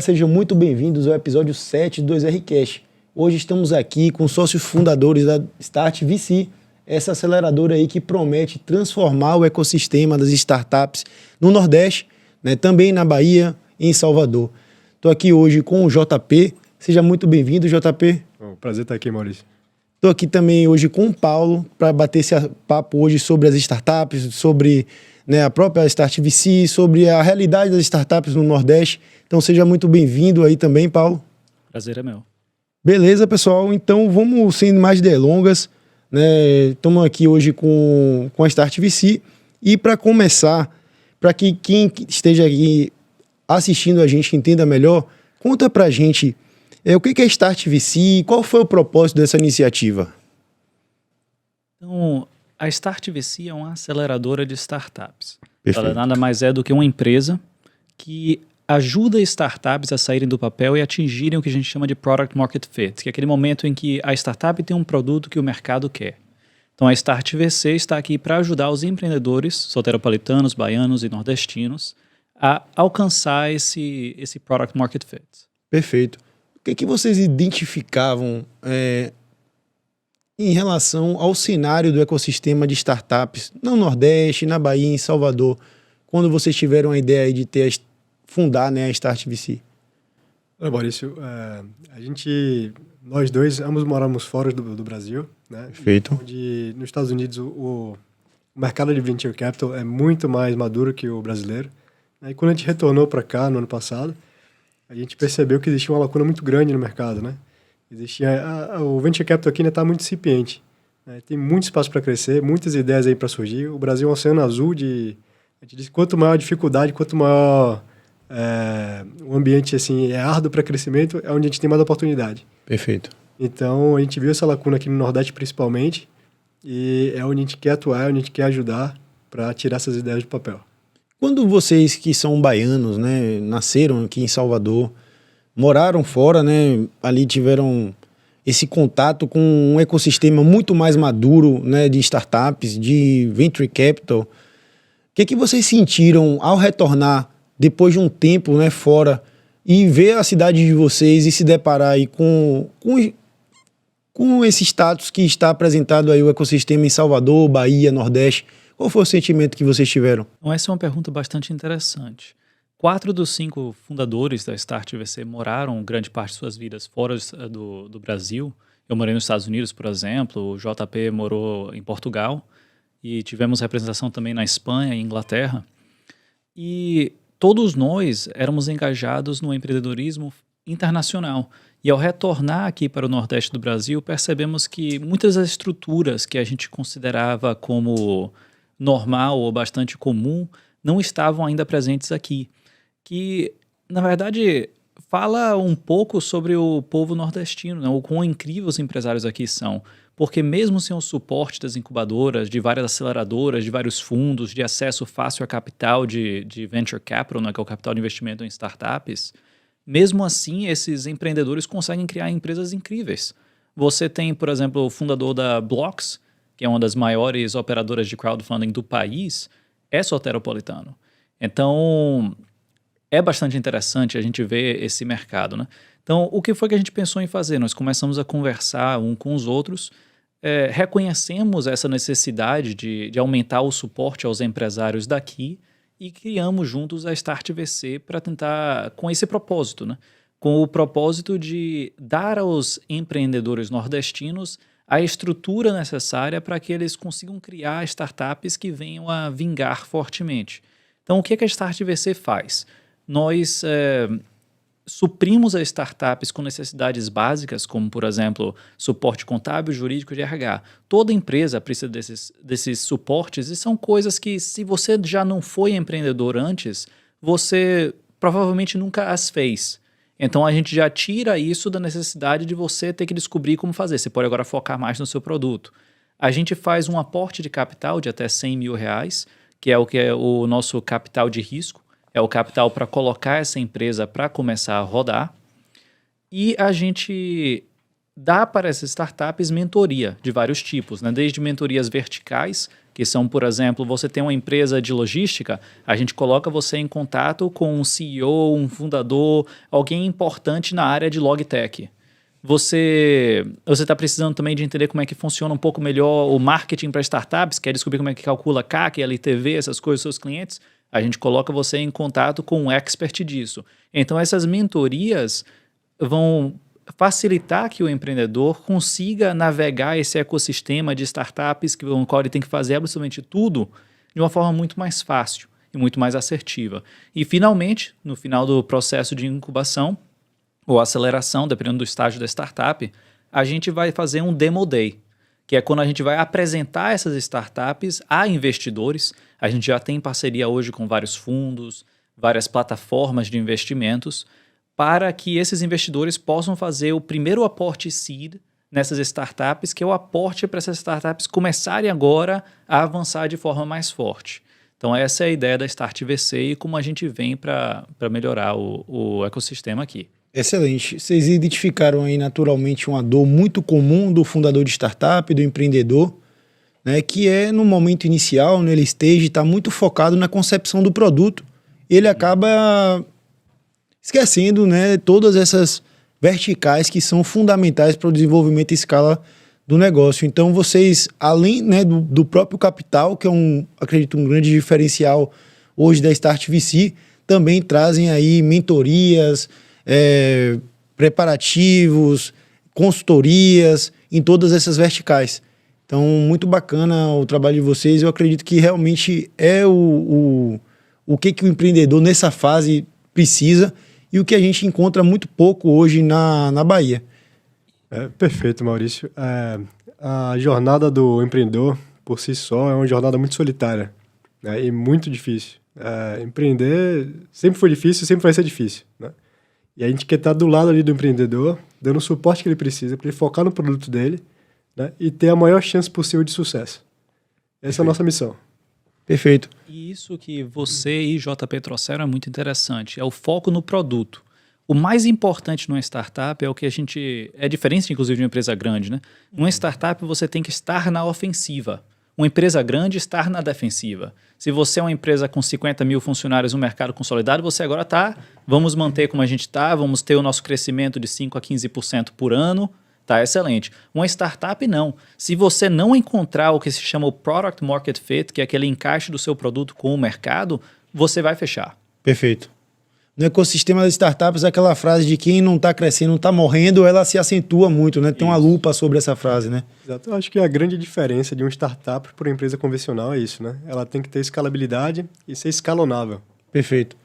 Sejam muito bem-vindos ao episódio 7 do 2RCast. Hoje estamos aqui com sócios fundadores da Start VC, essa aceleradora aí que promete transformar o ecossistema das startups no Nordeste, né, também na Bahia e em Salvador. Estou aqui hoje com o JP. Seja muito bem-vindo, JP. Prazer estar aqui, Maurício. Estou aqui também hoje com o Paulo para bater esse papo hoje sobre as startups, sobre, né, a própria Start VC, sobre a realidade das startups no Nordeste. Então seja muito bem-vindo aí também, Paulo. Prazer é meu. Beleza, pessoal. Então vamos sem mais delongas, né? Estamos aqui hoje com a Start VC. E para começar, para que quem esteja aqui assistindo a gente entenda melhor, conta para a gente o que é a Start VC e qual foi o propósito dessa iniciativa? Então, a Start VC é uma aceleradora de startups. Perfeito. Ela nada mais é do que uma empresa que ajuda startups a saírem do papel e atingirem o que a gente chama de Product Market Fit, que é aquele momento em que a startup tem um produto que o mercado quer. Então, a Start VC está aqui para ajudar os empreendedores soteropolitanos, baianos e nordestinos a alcançar esse Product Market Fit. Perfeito. O que vocês identificavam em relação ao cenário do ecossistema de startups no Nordeste, na Bahia, em Salvador, quando vocês tiveram a ideia aí de fundar, né, a Start VC? Olha, Maurício, nós dois, ambos moramos fora do Brasil, né? Perfeito. Onde, nos Estados Unidos, o mercado de Venture Capital é muito mais maduro que o brasileiro. E quando a gente retornou para cá, no ano passado, a gente percebeu que existia uma lacuna muito grande no mercado, né? O Venture Capital aqui ainda está muito incipiente, né? Tem muito espaço para crescer, muitas ideias aí para surgir. O Brasil é um oceano azul a gente diz que quanto maior a dificuldade, quanto maior o ambiente assim, é árduo para crescimento, é onde a gente tem mais oportunidade. Perfeito. Então, a gente viu essa lacuna aqui no Nordeste principalmente, e é onde a gente quer atuar, é onde a gente quer ajudar para tirar essas ideias do papel. Quando vocês que são baianos, né, nasceram aqui em Salvador, moraram fora, né, ali tiveram esse contato com um ecossistema muito mais maduro, né, de startups, de venture capital, o que vocês sentiram ao retornar depois de um tempo, né, fora e ver a cidade de vocês e se deparar aí com esse status que está apresentado aí o ecossistema em Salvador, Bahia, Nordeste? Qual foi o sentimento que vocês tiveram? Então, essa é uma pergunta bastante interessante. 4 dos 5 fundadores da Start VC moraram grande parte de suas vidas fora do Brasil. Eu morei nos Estados Unidos, por exemplo, o JP morou em Portugal e tivemos representação também na Espanha e Inglaterra. E todos nós éramos engajados no empreendedorismo internacional. E ao retornar aqui para o Nordeste do Brasil, percebemos que muitas das estruturas que a gente considerava como normal ou bastante comum não estavam ainda presentes aqui. Que, na verdade, fala um pouco sobre o povo nordestino, né? O quão incríveis os empresários aqui são. Porque mesmo sem o suporte das incubadoras, de várias aceleradoras, de vários fundos, de acesso fácil a capital de venture capital, né, que é o capital de investimento em startups, mesmo assim esses empreendedores conseguem criar empresas incríveis. Você tem, por exemplo, o fundador da Blocks, que é uma das maiores operadoras de crowdfunding do país, é soteropolitano. Então, é bastante interessante a gente ver esse mercado, né? Então, o que foi que a gente pensou em fazer? Nós começamos a conversar um com os outros, reconhecemos essa necessidade de aumentar o suporte aos empresários daqui e criamos juntos a Start VC para tentar, com esse propósito, né? Com o propósito de dar aos empreendedores nordestinos a estrutura necessária para que eles consigam criar startups que venham a vingar fortemente. Então, o que a Start VC faz? Nós suprimos as startups com necessidades básicas, como, por exemplo, suporte contábil, jurídico e de RH. Toda empresa precisa desses suportes e são coisas que, se você já não foi empreendedor antes, você provavelmente nunca as fez. Então, a gente já tira isso da necessidade de você ter que descobrir como fazer. Você pode agora focar mais no seu produto. A gente faz um aporte de capital de até R$100 mil, que é o nosso capital de risco. É o capital para colocar essa empresa para começar a rodar. E a gente dá para essas startups mentoria de vários tipos, né? Desde mentorias verticais, que são, por exemplo, você tem uma empresa de logística, a gente coloca você em contato com um CEO, um fundador, alguém importante na área de logtech. Você está precisando também de entender como é que funciona um pouco melhor o marketing para startups, quer descobrir como é que calcula CAC, LTV, essas coisas dos seus clientes, a gente coloca você em contato com um expert disso. Então, essas mentorias vão facilitar que o empreendedor consiga navegar esse ecossistema de startups no qual ele tem que fazer absolutamente tudo de uma forma muito mais fácil e muito mais assertiva. E, finalmente, no final do processo de incubação ou aceleração, dependendo do estágio da startup, a gente vai fazer um Demo Day, que é quando a gente vai apresentar essas startups a investidores. A gente já tem parceria hoje com vários fundos, várias plataformas de investimentos, para que esses investidores possam fazer o primeiro aporte seed nessas startups, que é o aporte para essas startups começarem agora a avançar de forma mais forte. Então essa é a ideia da Start VC e como a gente vem para melhorar o ecossistema aqui. Excelente. Vocês identificaram aí naturalmente uma dor muito comum do fundador de startup, do empreendedor, né, que é no momento inicial, no early stage, está muito focado na concepção do produto. Ele acaba esquecendo, né, todas essas verticais que são fundamentais para o desenvolvimento em escala do negócio. Então vocês, além, né, do próprio capital, que é acredito, um grande diferencial hoje da Start VC, também trazem aí mentorias, preparativos, consultorias em todas essas verticais. Então, muito bacana o trabalho de vocês. Eu acredito que realmente é o que o empreendedor nessa fase precisa e o que a gente encontra muito pouco hoje na Bahia. Perfeito, Maurício. A jornada do empreendedor, por si só, é uma jornada muito solitária, né, e muito difícil. Empreender sempre foi difícil e sempre vai ser difícil, né? E a gente quer estar do lado ali do empreendedor, dando o suporte que ele precisa para ele focar no produto dele, né, e ter a maior chance possível de sucesso. Essa é a nossa missão. Perfeito. E isso que você e JP trouxeram é muito interessante, é o foco no produto. O mais importante numa startup é o que a gente... É diferente, inclusive, de uma empresa grande, né? Numa startup, você tem que estar na ofensiva. Uma empresa grande, estar na defensiva. Se você é uma empresa com 50 mil funcionários no mercado consolidado, você agora está... Vamos manter como a gente está, vamos ter o nosso crescimento de 5% a 15% por ano. Tá excelente. Uma startup, não. Se você não encontrar o que se chama o Product Market Fit, que é aquele encaixe do seu produto com o mercado, você vai fechar. Perfeito. No ecossistema das startups, aquela frase de quem não está crescendo, não está morrendo, ela se acentua muito, né? Tem uma lupa sobre essa frase, né? Exato. Eu acho que a grande diferença de uma startup para uma empresa convencional é isso, né? Ela tem que ter escalabilidade e ser escalonável. Perfeito.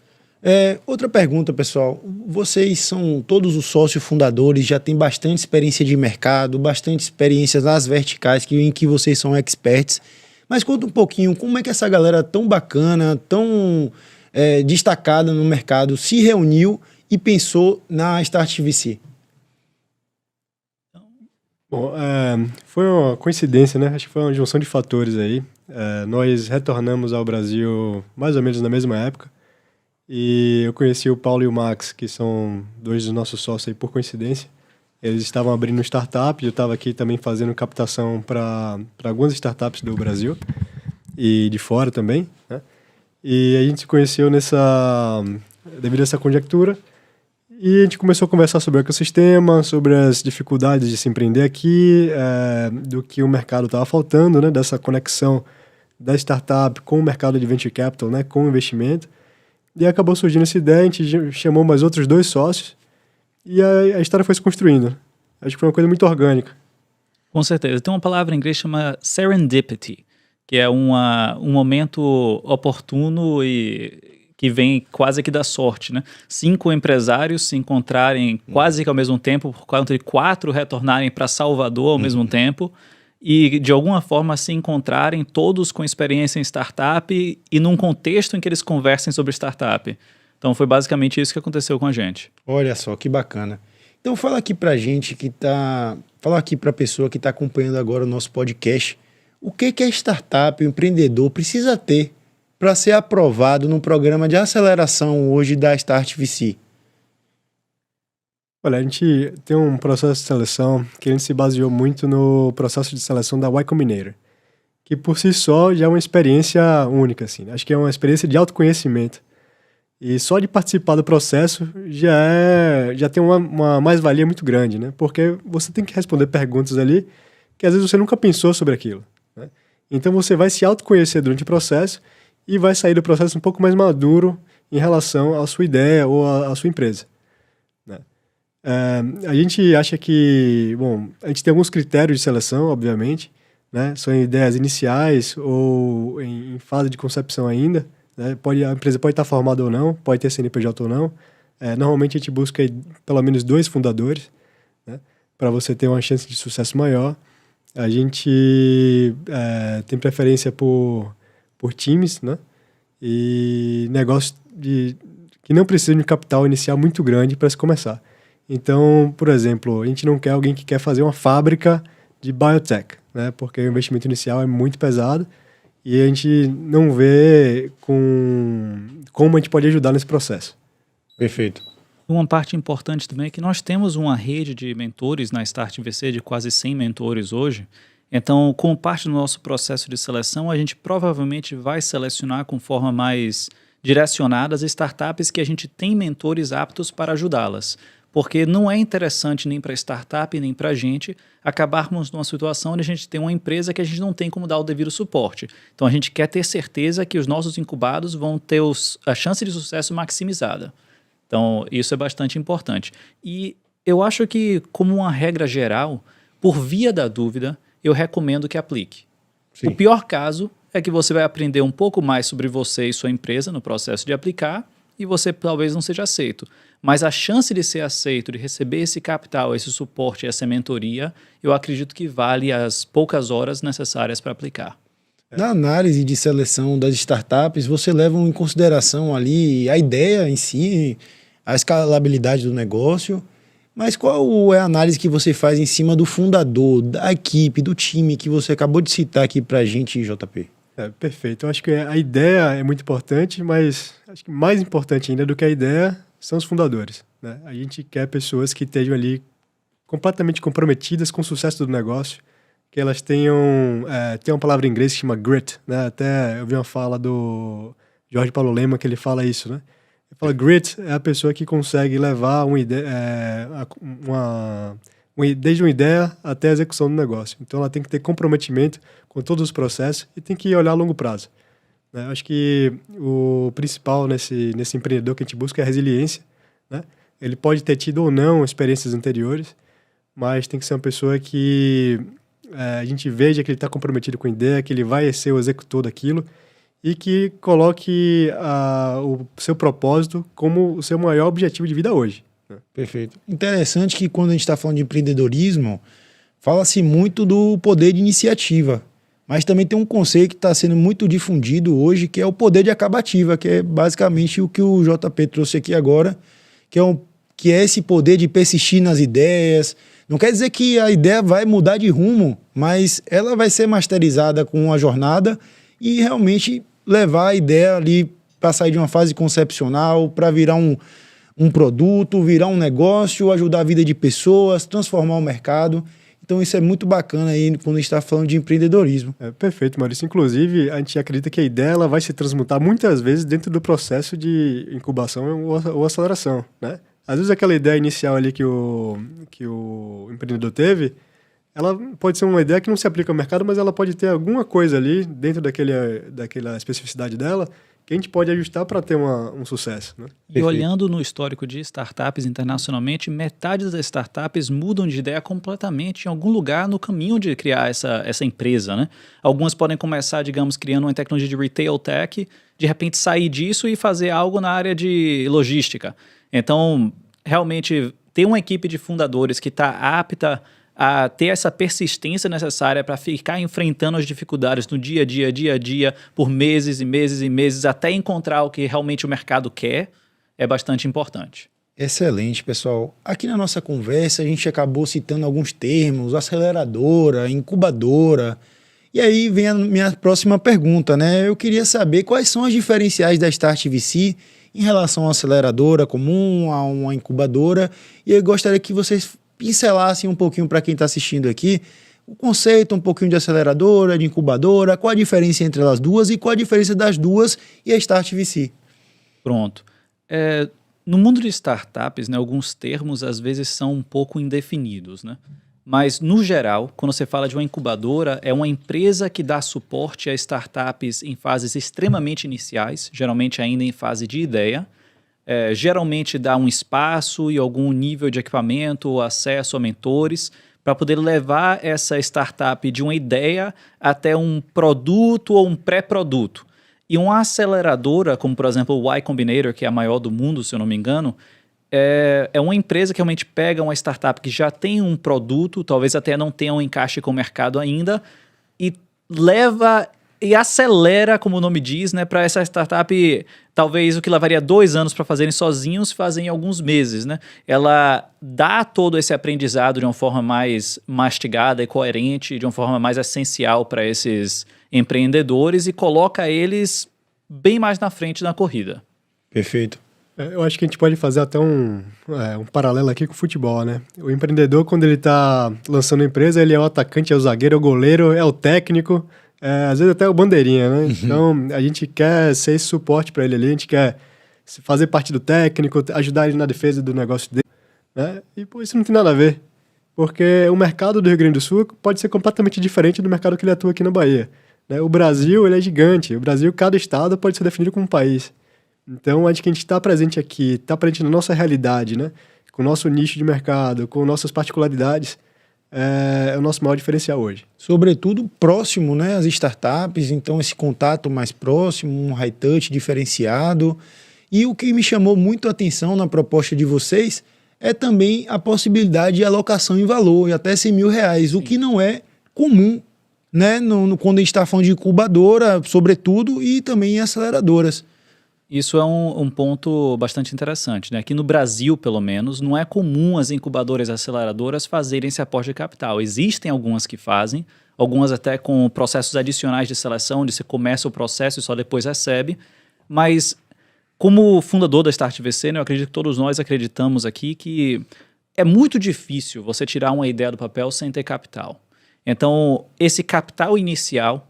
Outra pergunta, pessoal. Vocês são todos os sócios fundadores, já têm bastante experiência de mercado, bastante experiência nas verticais em que vocês são experts. Mas conta um pouquinho, como é que essa galera tão bacana, tão destacada no mercado, se reuniu e pensou na Start VC? Bom, foi uma coincidência, né? Acho que foi uma junção de fatores aí. Nós retornamos ao Brasil mais ou menos na mesma época. E eu conheci o Paulo e o Max, que são dois dos nossos sócios aí por coincidência. Eles estavam abrindo um startup, eu estava aqui também fazendo captação para algumas startups do Brasil e de fora também, né? E a gente se conheceu devido a essa conjectura e a gente começou a conversar sobre o ecossistema, sobre as dificuldades de se empreender aqui, do que o mercado estava faltando, né? Dessa conexão da startup com o mercado de venture capital, né? Com o investimento. E acabou surgindo essa ideia, a gente chamou mais outros 2 sócios e a história foi se construindo. Acho que foi uma coisa muito orgânica. Com certeza. Tem uma palavra em inglês que chama serendipity, que é um momento oportuno e que vem quase que da sorte, né? 5 empresários se encontrarem quase que ao mesmo tempo, por conta de 4 retornarem para Salvador ao mesmo tempo, e de alguma forma se encontrarem todos com experiência em startup e num contexto em que eles conversem sobre startup. Então foi basicamente isso que aconteceu com a gente. Olha só, que bacana. Então fala aqui pra gente fala aqui pra pessoa que está acompanhando agora o nosso podcast, o que a startup, o empreendedor precisa ter para ser aprovado no programa de aceleração hoje da Start VC? Olha, a gente tem um processo de seleção que a gente se baseou muito no processo de seleção da Y Combinator. que por si só já é uma experiência única, assim. Acho que é uma experiência de autoconhecimento. E só de participar do processo já tem uma mais-valia muito grande, né? Porque você tem que responder perguntas ali que às vezes você nunca pensou sobre aquilo, né? Então você vai se autoconhecer durante o processo e vai sair do processo um pouco mais maduro em relação à sua ideia ou à sua empresa, né? A gente acha que, bom, a gente tem alguns critérios de seleção, obviamente, né? São ideias iniciais ou em fase de concepção ainda, né? A empresa pode estar formada ou não, pode ter CNPJ ou não. Normalmente a gente busca pelo menos 2 fundadores, né? Para você ter uma chance de sucesso maior. A gente tem preferência por times, né? E negócios que não precisam de capital inicial muito grande para se começar. Então, por exemplo, a gente não quer alguém que quer fazer uma fábrica de biotech, né? Porque o investimento inicial é muito pesado e a gente não vê como a gente pode ajudar nesse processo. Perfeito. Uma parte importante também é que nós temos uma rede de mentores na Start VC de quase 100 mentores hoje. Então, como parte do nosso processo de seleção, a gente provavelmente vai selecionar com forma mais direcionada as startups que a gente tem mentores aptos para ajudá-las. Porque não é interessante nem para a startup, nem para a gente acabarmos numa situação onde a gente tem uma empresa que a gente não tem como dar o devido suporte. Então a gente quer ter certeza que os nossos incubados vão ter a chance de sucesso maximizada. Então isso é bastante importante. E eu acho que, como uma regra geral, por via da dúvida, eu recomendo que aplique. Sim. O pior caso é que você vai aprender um pouco mais sobre você e sua empresa no processo de aplicar e você talvez não seja aceito. Mas a chance de ser aceito, de receber esse capital, esse suporte, essa mentoria, eu acredito que vale as poucas horas necessárias para aplicar. Na análise de seleção das startups, você leva em consideração ali a ideia em si, a escalabilidade do negócio, mas qual é a análise que você faz em cima do fundador, da equipe, do time que você acabou de citar aqui para a gente, JP? Perfeito. Eu acho que a ideia é muito importante, mas acho que mais importante ainda do que a ideia são os fundadores, né? A gente quer pessoas que estejam ali completamente comprometidas com o sucesso do negócio, que elas tenham... tem uma palavra em inglês que chama grit, né? Até eu vi uma fala do Jorge Paulo Lemann que ele fala isso, né? Ele fala grit é a pessoa que consegue levar uma ideia, desde uma ideia até a execução do negócio. Então ela tem que ter comprometimento com todos os processos e tem que olhar a longo prazo. Acho que o principal nesse empreendedor que a gente busca é a resiliência, né? Ele pode ter tido ou não experiências anteriores, mas tem que ser uma pessoa que a gente veja que ele está comprometido com a ideia, que ele vai ser o executor daquilo e que coloque o seu propósito como o seu maior objetivo de vida hoje. Perfeito. Interessante que quando a gente está falando de empreendedorismo, fala-se muito do poder de iniciativa. Mas também tem um conceito que está sendo muito difundido hoje, que é o poder de acabativa, que é basicamente o que o JP trouxe aqui agora, que é esse poder de persistir nas ideias. Não quer dizer que a ideia vai mudar de rumo, mas ela vai ser masterizada com a jornada e realmente levar a ideia ali para sair de uma fase concepcional, para virar um produto, virar um negócio, ajudar a vida de pessoas, transformar o mercado. Então isso é muito bacana aí quando a gente está falando de empreendedorismo. Perfeito, Maurício. Inclusive, a gente acredita que a ideia ela vai se transmutar muitas vezes dentro do processo de incubação ou aceleração, né? Às vezes aquela ideia inicial ali que o empreendedor teve, ela pode ser uma ideia que não se aplica ao mercado, mas ela pode ter alguma coisa ali dentro daquela especificidade dela que a gente pode ajustar para ter um sucesso, né? E olhando no histórico de startups internacionalmente, metade das startups mudam de ideia completamente em algum lugar no caminho de criar essa empresa, né? Algumas podem começar, digamos, criando uma tecnologia de retail tech, de repente sair disso e fazer algo na área de logística. Então, realmente, ter uma equipe de fundadores que está apta a ter essa persistência necessária para ficar enfrentando as dificuldades no dia a dia, por meses e meses e meses, até encontrar o que realmente o mercado quer, é bastante importante. Excelente, pessoal. Aqui na nossa conversa a gente acabou citando alguns termos, aceleradora, incubadora. E aí vem a minha próxima pergunta, né? Eu queria saber quais são os diferenciais da Start VC em relação a uma aceleradora comum, a uma incubadora. E eu gostaria que vocês pincelassem um pouquinho para quem está assistindo aqui o conceito, um pouquinho de aceleradora, de incubadora, qual a diferença entre elas duas e qual a diferença das duas e a Start VC. Pronto. No mundo de startups, né, alguns termos às vezes são um pouco indefinidos, né? Mas, no geral, quando você fala de uma incubadora, é uma empresa que dá suporte a startups em fases extremamente iniciais, geralmente ainda em fase de ideia. Geralmente dá um espaço e algum nível de equipamento ou acesso a mentores para poder levar essa startup de uma ideia até um produto ou um pré-produto. E uma aceleradora, como por exemplo o Y Combinator, que é a maior do mundo, se eu não me engano, é uma empresa que realmente pega uma startup que já tem um produto, talvez até não tenha um encaixe com o mercado ainda, e leva e acelera, como o nome diz, né, para essa startup, talvez o que levaria 2 anos para fazerem sozinhos, fazem em alguns meses, né? Ela dá todo esse aprendizado de uma forma mais mastigada e coerente, de uma forma mais essencial para esses empreendedores e coloca eles bem mais na frente na corrida. Perfeito. Eu acho que a gente pode fazer até um paralelo aqui com o futebol, né? O empreendedor, quando ele está lançando a empresa, ele é o atacante, é o zagueiro, é o goleiro, é o técnico, às vezes até o bandeirinha, né? Então, a gente quer ser esse suporte para ele ali, a gente quer fazer parte do técnico, ajudar ele na defesa do negócio dele, né? E, pô, isso não tem nada a ver, porque o mercado do Rio Grande do Sul pode ser completamente diferente do mercado que ele atua aqui na Bahia, né? O Brasil, ele é gigante. O Brasil, cada estado pode ser definido como um país. Então, acho que a gente está presente aqui, está presente na nossa realidade, né? Com o nosso nicho de mercado, com nossas particularidades, é o nosso maior diferencial hoje. Sobretudo próximo, né, às startups, então esse contato mais próximo, um high touch diferenciado. E o que me chamou muito a atenção na proposta de vocês é também a possibilidade de alocação em valor, e até R$100.000, o que não é comum, né, quando a gente está falando de incubadora, sobretudo, e também em aceleradoras. Isso é um ponto bastante interessante, né? Aqui no Brasil, pelo menos, não é comum as incubadoras e aceleradoras fazerem esse aporte de capital. Existem algumas que fazem, algumas até com processos adicionais de seleção, onde você começa o processo e só depois recebe. Mas, como fundador da Start VC, né, eu acredito que todos nós acreditamos aqui que é muito difícil você tirar uma ideia do papel sem ter capital. Então, esse capital inicial,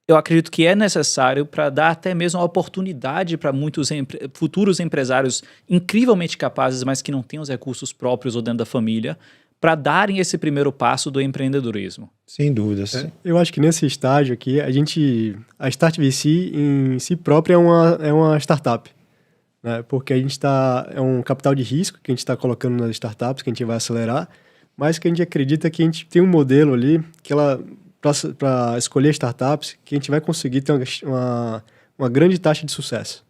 eu acredito que é necessário para dar até mesmo a oportunidade para muitos futuros empresários incrivelmente capazes, mas que não têm os recursos próprios ou dentro da família, para darem esse primeiro passo do empreendedorismo. Sem dúvidas. Eu acho que nesse estágio aqui, a Start VC em si própria é uma startup, né? Porque a gente é um capital de risco que a gente está colocando nas startups, que a gente vai acelerar, mas que a gente acredita que a gente tem um modelo ali que para escolher startups, que a gente vai conseguir ter uma grande taxa de sucesso.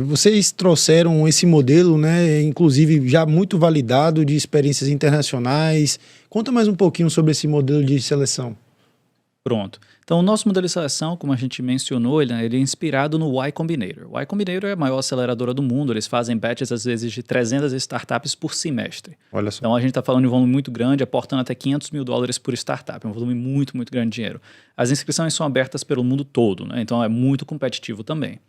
Vocês trouxeram esse modelo, né, inclusive já muito validado, de experiências internacionais. Conta mais um pouquinho sobre esse modelo de seleção. Pronto. Então, o nosso modelo de seleção, como a gente mencionou, ele é inspirado no Y Combinator. O Y Combinator é a maior aceleradora do mundo. Eles fazem batches, às vezes, de 300 startups por semestre. Olha só. Então, a gente está falando de um volume muito grande, aportando até $500.000 por startup. É um volume muito, muito grande de dinheiro. As inscrições são abertas pelo mundo todo, né? Então, é muito competitivo também.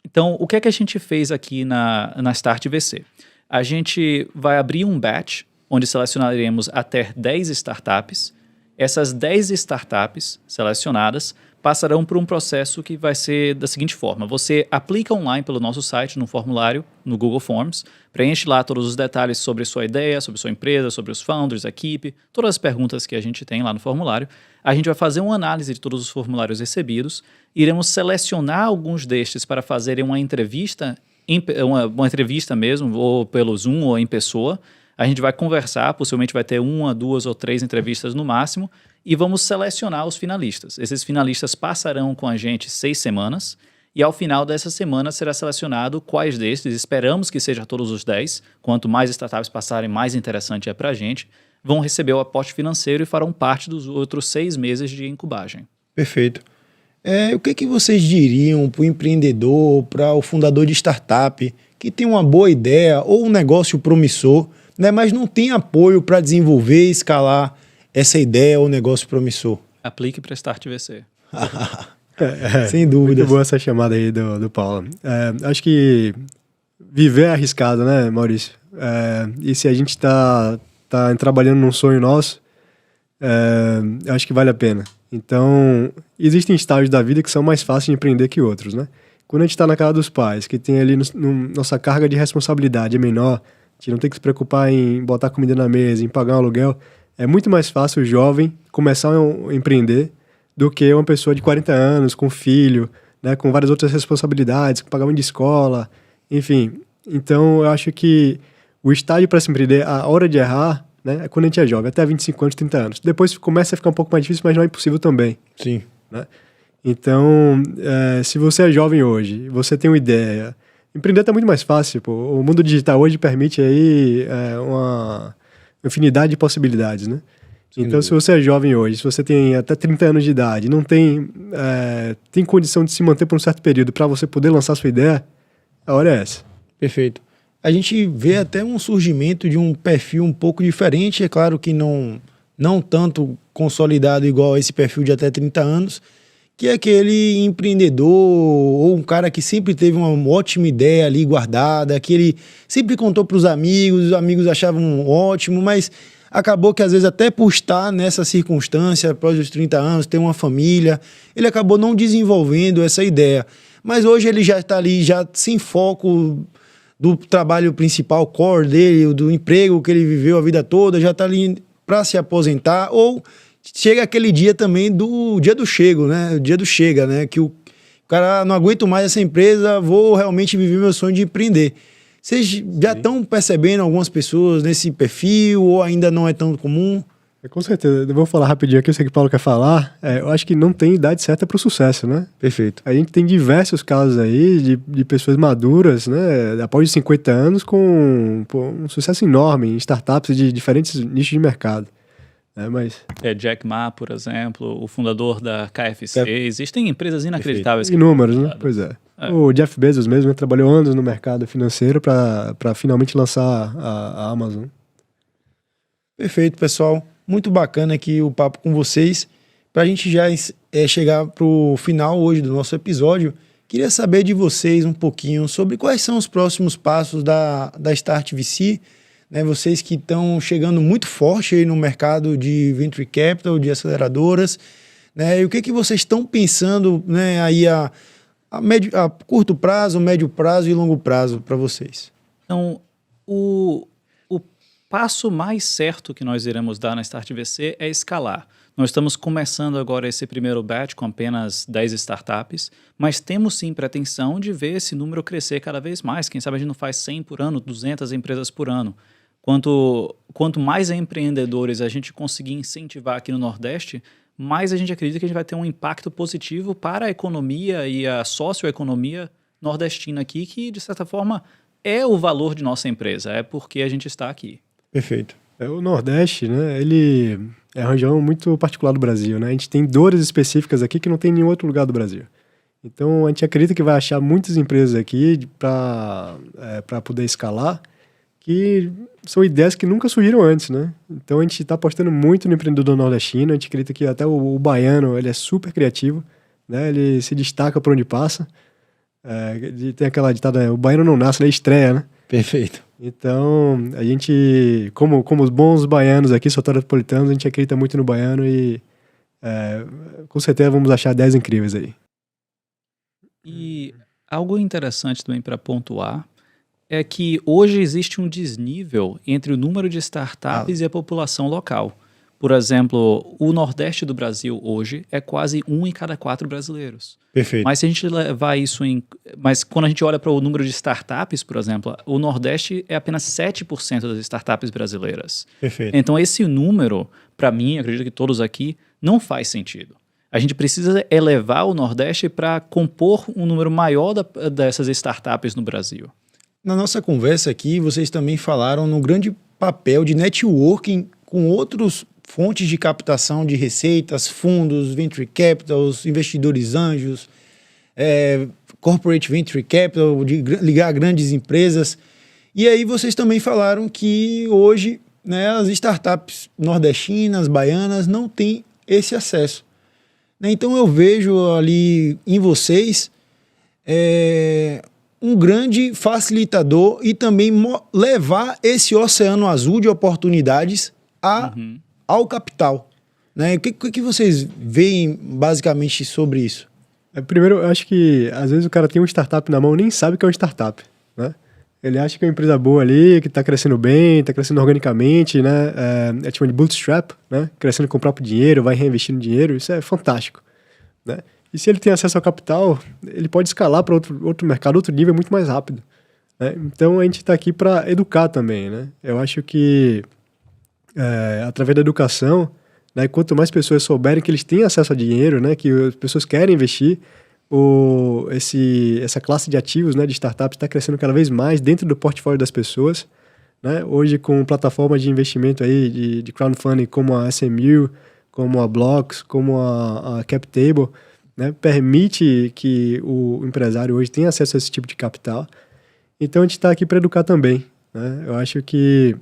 Então, o que é que a gente fez aqui na Start VC? A gente vai abrir um batch, onde selecionaremos até 10 startups. Essas 10 startups selecionadas passarão por um processo que vai ser da seguinte forma. Você aplica online pelo nosso site, no formulário, no Google Forms, preenche lá todos os detalhes sobre sua ideia, sobre sua empresa, sobre os founders, a equipe, todas as perguntas que a gente tem lá no formulário. A gente vai fazer uma análise de todos os formulários recebidos, iremos selecionar alguns destes para fazerem uma entrevista, uma entrevista mesmo, ou pelo Zoom ou em pessoa. A gente vai conversar, possivelmente vai ter 1, 2 ou 3 entrevistas no máximo, e vamos selecionar os finalistas. Esses finalistas passarão com a gente 6 semanas, e ao final dessa semana será selecionado quais destes, esperamos que seja todos os 10, quanto mais startups passarem, mais interessante é para a gente, vão receber o aporte financeiro e farão parte dos outros 6 meses de incubagem. Perfeito. O que vocês diriam para o empreendedor, para o fundador de startup, que tem uma boa ideia ou um negócio promissor, né, mas não tem apoio para desenvolver e escalar essa ideia ou negócio promissor? Aplique para Start VC. Sem dúvida. Muito boa essa chamada aí do Paulo. Acho que viver é arriscado, né, Maurício? E se a gente está tá trabalhando num sonho nosso, eu acho que vale a pena. Então, existem estágios da vida que são mais fáceis de empreender que outros, né? Quando a gente está na casa dos pais, que tem ali nossa carga de responsabilidade é menor, a gente não tem que se preocupar em botar comida na mesa, em pagar um aluguel, é muito mais fácil o jovem começar a empreender do que uma pessoa de 40 anos, com filho, né, com várias outras responsabilidades, com pagamento de escola, enfim. Então, eu acho que o estágio para se empreender, a hora de errar, né, é quando a gente é jovem, até 25 anos, 30 anos. Depois começa a ficar um pouco mais difícil, mas não é impossível também. Sim. Né? Então, se você é jovem hoje, você tem uma ideia, empreender está muito mais fácil. Pô. O mundo digital hoje permite aí uma infinidade de possibilidades, né? Então, se você é jovem hoje, se você tem até 30 anos de idade, não tem condição de se manter por um certo período para você poder lançar sua ideia, a hora é essa. Perfeito. A gente vê até um surgimento de um perfil um pouco diferente, é claro que não tanto consolidado igual esse perfil de até 30 anos, que é aquele empreendedor ou um cara que sempre teve uma ótima ideia ali guardada, que ele sempre contou para os amigos achavam ótimo, mas acabou que às vezes até por estar nessa circunstância, após os 30 anos, ter uma família, ele acabou não desenvolvendo essa ideia. Mas hoje ele já está ali, já sem foco do trabalho principal, core dele, do emprego que ele viveu a vida toda, já está ali para se aposentar, ou chega aquele dia também do dia do chego, né? O dia do chega, né? Que o cara, não aguento mais essa empresa, vou realmente viver meu sonho de empreender. Vocês já estão percebendo algumas pessoas nesse perfil ou ainda não é tão comum? Com certeza. Eu vou falar rapidinho aqui, eu sei que o Paulo quer falar. Eu acho que não tem idade certa para o sucesso, né? Perfeito. A gente tem diversos casos aí de pessoas maduras, né? Após 50 anos com um sucesso enorme em startups de diferentes nichos de mercado. Mas... Jack Ma, por exemplo, o fundador da KFC. Existem empresas inacreditáveis. Inúmeros, né? Pois é. O Jeff Bezos mesmo trabalhou anos no mercado financeiro para finalmente lançar a Amazon. Perfeito, pessoal. Muito bacana aqui o papo com vocês. Para a gente já chegar para o final hoje do nosso episódio, queria saber de vocês um pouquinho sobre quais são os próximos passos da Start VC, né, vocês que estão chegando muito forte aí no mercado de Venture Capital, de aceleradoras, né, e o que vocês estão pensando, né, aí a curto prazo, médio prazo e longo prazo para vocês? Então, o passo mais certo que nós iremos dar na Start VC é escalar. Nós estamos começando agora esse primeiro batch com apenas 10 startups, mas temos sim pretensão de ver esse número crescer cada vez mais. Quem sabe a gente não faz 100 por ano, 200 empresas por ano. Quanto mais empreendedores a gente conseguir incentivar aqui no Nordeste, mais a gente acredita que a gente vai ter um impacto positivo para a economia e a socioeconomia nordestina aqui, que de certa forma é o valor de nossa empresa, é porque a gente está aqui. Perfeito. O Nordeste, né, ele é uma região muito particular do Brasil, né? A gente tem dores específicas aqui que não tem em nenhum outro lugar do Brasil. Então, a gente acredita que vai achar muitas empresas aqui para poder escalar, que são ideias que nunca surgiram antes, né? Então, a gente está apostando muito no empreendedor nordestino, a gente acredita que até o baiano, ele é super criativo, né? Ele se destaca por onde passa. Tem aquela ditada, o baiano não nasce, ele estreia, né? Perfeito. Então, a gente, como os bons baianos aqui, soteropolitanos, a gente acredita muito no baiano e com certeza vamos achar 10 incríveis aí. E algo interessante também para pontuar é que hoje existe um desnível entre o número de startups e a população local. Por exemplo, o Nordeste do Brasil hoje é quase 1 em cada 4 brasileiros. Perfeito. Mas se a gente levar isso Mas quando a gente olha para o número de startups, por exemplo, o Nordeste é apenas 7% das startups brasileiras. Perfeito. Então esse número, para mim, acredito que todos aqui, não faz sentido. A gente precisa elevar o Nordeste para compor um número maior dessas startups no Brasil. Na nossa conversa aqui, vocês também falaram no grande papel de networking com outros fontes de captação de receitas, fundos, venture capitals, investidores anjos, corporate venture capital, de ligar a grandes empresas. E aí vocês também falaram que hoje, né, as startups nordestinas, baianas, não têm esse acesso. Então eu vejo ali em vocês um grande facilitador e também levar esse oceano azul de oportunidades ao capital. Né? O que vocês veem basicamente sobre isso? Primeiro, eu acho que às vezes o cara tem uma startup na mão e nem sabe que é uma startup, né? Ele acha que é uma empresa boa ali, que está crescendo bem, está crescendo organicamente, né? É tipo de bootstrap, né? Crescendo com o próprio dinheiro, vai reinvestindo dinheiro, isso é fantástico, né? E se ele tem acesso ao capital, ele pode escalar para outro mercado, outro nível muito mais rápido, né? Então a gente está aqui para educar também, né? Eu acho que através da educação, né, quanto mais pessoas souberem que eles têm acesso a dinheiro, né, que as pessoas querem investir, essa classe de ativos, né, de startups está crescendo cada vez mais dentro do portfólio das pessoas, né? Hoje com plataformas de investimento aí de crowdfunding como a SMU, como a Blocks, como a CapTable, né, permite que o empresário hoje tenha acesso a esse tipo de capital. Então a gente está aqui para educar também, né? Eu acho que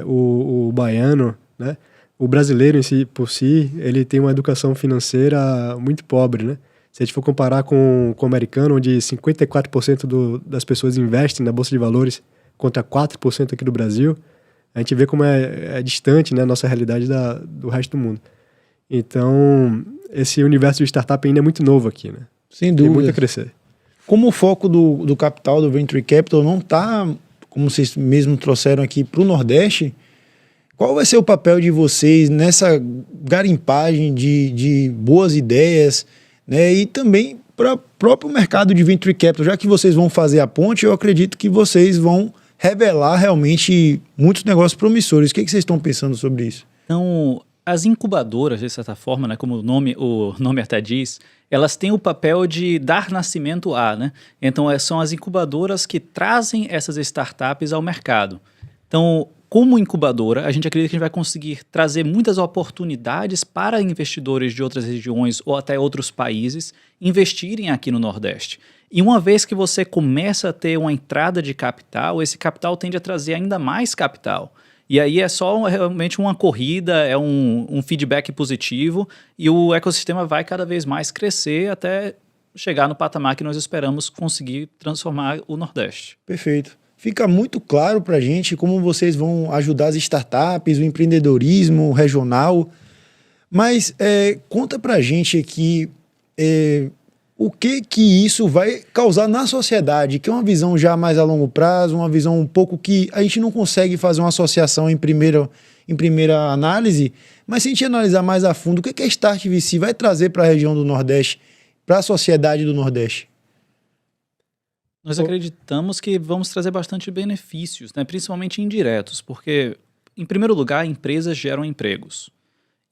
o baiano, né, o brasileiro em si, por si, ele tem uma educação financeira muito pobre, né? Se a gente for comparar com o americano, onde 54% das pessoas investem na Bolsa de Valores contra 4% aqui do Brasil, a gente vê como é distante, né, a nossa realidade do resto do mundo. Então, esse universo de startup ainda é muito novo aqui, né? Sem dúvida. Tem muito a crescer. Como o foco do capital, do Venture Capital, não está, como vocês mesmo trouxeram aqui, para o Nordeste, qual vai ser o papel de vocês nessa garimpagem de boas ideias, né? E também para o próprio mercado de Venture Capital? Já que vocês vão fazer a ponte, eu acredito que vocês vão revelar realmente muitos negócios promissores. O que vocês estão pensando sobre isso? Então, as incubadoras, de certa forma, né, como o nome até diz, elas têm o papel de dar nascimento a, né? Então, são as incubadoras que trazem essas startups ao mercado. Então, como incubadora, a gente acredita que a gente vai conseguir trazer muitas oportunidades para investidores de outras regiões ou até outros países investirem aqui no Nordeste. E uma vez que você começa a ter uma entrada de capital, esse capital tende a trazer ainda mais capital. E aí é só realmente uma corrida, é um feedback positivo e o ecossistema vai cada vez mais crescer até chegar no patamar que nós esperamos conseguir transformar o Nordeste. Perfeito. Fica muito claro para a gente como vocês vão ajudar as startups, o empreendedorismo regional. Mas conta para a gente aqui o que isso vai causar na sociedade, que é uma visão já mais a longo prazo, uma visão um pouco que a gente não consegue fazer uma associação em primeira análise, mas se a gente analisar mais a fundo, o que a Start VC vai trazer para a região do Nordeste, para a sociedade do Nordeste? Nós acreditamos que vamos trazer bastante benefícios, né? Principalmente indiretos, porque, em primeiro lugar, empresas geram empregos.